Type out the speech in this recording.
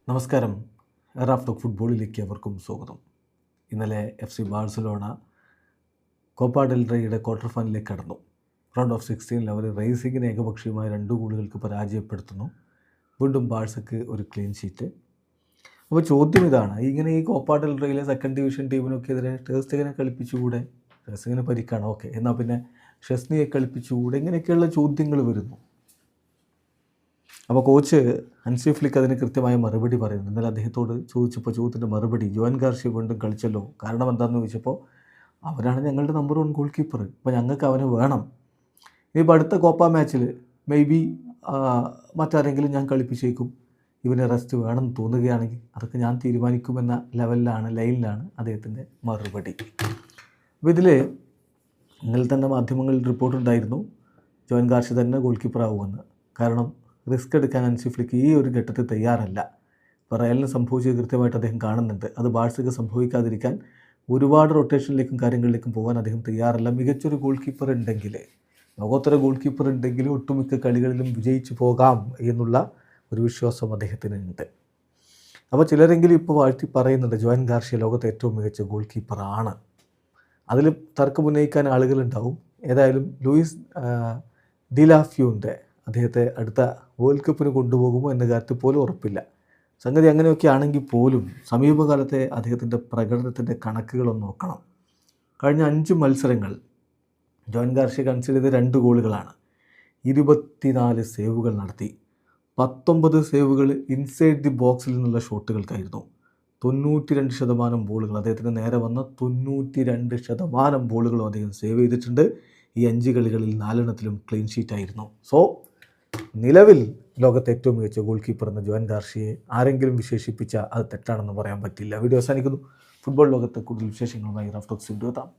നമസ്കാരം. Raf talk ഫുട്ബോളിലേക്ക് അവർക്കും സ്വാഗതം. ഇന്നലെ FC ബാഴ്സലോണ കോപ്പ ഡെൽ റേയുടെ ക്വാർട്ടർ ഫൈനലിലേക്ക് കടന്നു. റൗണ്ട് ഓഫ് 16 അവർ റേസിങ്ങിനെ ഏകപക്ഷീയമായ 2 ഗോളുകൾക്ക് പരാജയപ്പെടുത്തുന്നു. വീണ്ടും ബാഴ്സയ്ക്ക് ഒരു ക്ലീൻ ഷീറ്റ്. അപ്പോൾ ചോദ്യം ഇതാണ്, ഇങ്ങനെ ഈ കോപ്പ ഡെൽ റേയിലെ സെക്കൻഡ് ഡിവിഷൻ ടീമിനൊക്കെതിരെ ടെർ സ്റ്റെഗനെ കളിപ്പിച്ചുകൂടെ? ടെർ സ്റ്റെഗന് പരിക്കാണ്, ഓക്കെ, എന്നാൽ പിന്നെ ഷെസ്നിയെ കളിപ്പിച്ചുകൂടെ? ഇങ്ങനെയൊക്കെയുള്ള ചോദ്യങ്ങൾ വരുന്നു. അപ്പോൾ കോച്ച് ഹൻസി ഫ്ലിക്ക് അതിന് കൃത്യമായ മറുപടി പറയുന്നു. ഇന്നലെ അദ്ദേഹത്തോട് ചോദിച്ചപ്പോൾ ചോദ്യത്തിൻ്റെ മറുപടി, ജോൻ ഗാർഷ്യ വീണ്ടും കളിച്ചല്ലോ, കാരണം എന്താണെന്ന് ചോദിച്ചപ്പോൾ അവരാണ് ഞങ്ങളുടെ നമ്പർ 1 ഗോൾ കീപ്പർ, അപ്പോൾ ഞങ്ങൾക്ക് അവനെ വേണം. ഇനിയിപ്പോൾ അടുത്ത കോപ്പ മാച്ചിൽ മേ ബി മറ്റാരെങ്കിലും ഞാൻ കളിപ്പിച്ചേക്കും, ഇവന് റെസ്റ്റ് വേണമെന്ന് തോന്നുകയാണെങ്കിൽ അതൊക്കെ ഞാൻ തീരുമാനിക്കുമെന്ന ലൈനിലാണ് അദ്ദേഹത്തിൻ്റെ മറുപടി. അപ്പോൾ ഇതിൽ ഇന്നലെ തന്നെ മാധ്യമങ്ങളിൽ റിപ്പോർട്ടുണ്ടായിരുന്നു ജോൻ ഗാർഷ്യ തന്നെ ഗോൾ കീപ്പർ ആവുമെന്ന്. കാരണം റിസ്ക് എടുക്കാൻ ഹൻസി ഫ്ലിക്ക് ഈ ഒരു ഘട്ടത്തിൽ തയ്യാറല്ല. ഇപ്പോൾ റയലിന് സംഭവിച്ചത് കൃത്യമായിട്ട് അദ്ദേഹം കാണുന്നുണ്ട്. അത് ബാഴ്സയ്ക്ക് സംഭവിക്കാതിരിക്കാൻ ഒരുപാട് റൊട്ടേഷനിലേക്കും കാര്യങ്ങളിലേക്കും പോകാൻ അദ്ദേഹം തയ്യാറല്ല. മികച്ചൊരു ഗോൾ കീപ്പർ ഉണ്ടെങ്കിൽ, ലോകോത്തര ഗോൾ കീപ്പർ ഉണ്ടെങ്കിൽ ഒട്ടുമിക്ക കളികളിലും വിജയിച്ചു പോകാം എന്നുള്ള ഒരു വിശ്വാസം അദ്ദേഹത്തിനുണ്ട്. അപ്പോൾ ചിലരെങ്കിലും ഇപ്പോൾ വാഴ്ത്തി പറയുന്നുണ്ട് ജോൻ ഗാർഷ്യ ലോകത്തെ ഏറ്റവും മികച്ച ഗോൾ കീപ്പറാണ്. അതിൽ തർക്കമുന്നയിക്കാൻ ആളുകളുണ്ടാവും. ഏതായാലും ലൂയിസ് ഡിലാഫ്യൂൻ്റെ അദ്ദേഹത്തെ അടുത്ത വേൾഡ് കപ്പിന് കൊണ്ടുപോകുമോ എന്ന കാര്യത്തിൽ പോലും ഉറപ്പില്ല. സംഗതി അങ്ങനെയൊക്കെ ആണെങ്കിൽ പോലും സമീപകാലത്തെ അദ്ദേഹത്തിൻ്റെ പ്രകടനത്തിൻ്റെ കണക്കുകളൊന്ന് നോക്കണം. കഴിഞ്ഞ 5 മത്സരങ്ങൾ ജോൻ ഗാർഷ്യ കൺസിഡർ ചെയ്ത 2 ഗോളുകളാണ്. 24 സേവുകൾ നടത്തി. 19 സേവുകൾ ഇൻസൈഡ് ദി ബോക്സിൽ നിന്നുള്ള ഷോട്ടുകൾക്കായിരുന്നു. 92% ബോളുകൾ, അദ്ദേഹത്തിന് നേരെ വന്ന 92% ബോളുകളും അദ്ദേഹം സേവ് ചെയ്തിട്ടുണ്ട്. ഈ 5 കളികളിൽ 4 ക്ലീൻ ഷീറ്റായിരുന്നു. സോ നിലവിൽ ലോകത്തെ ഏറ്റവും മികച്ച ഗോൾ കീപ്പർ എന്ന ജോൻ ഗാർഷ്യയെ ആരെങ്കിലും വിശേഷിപ്പിച്ചാൽ അത് തെറ്റാണെന്ന് പറയാൻ പറ്റില്ല. വീഡിയോ അവസാനിക്കുന്നു. ഫുട്ബോൾ ലോകത്തെ കൂടുതൽ വിശേഷങ്ങളുമായി റാഫ് ടോക്സ് വീണ്ടും എത്താം.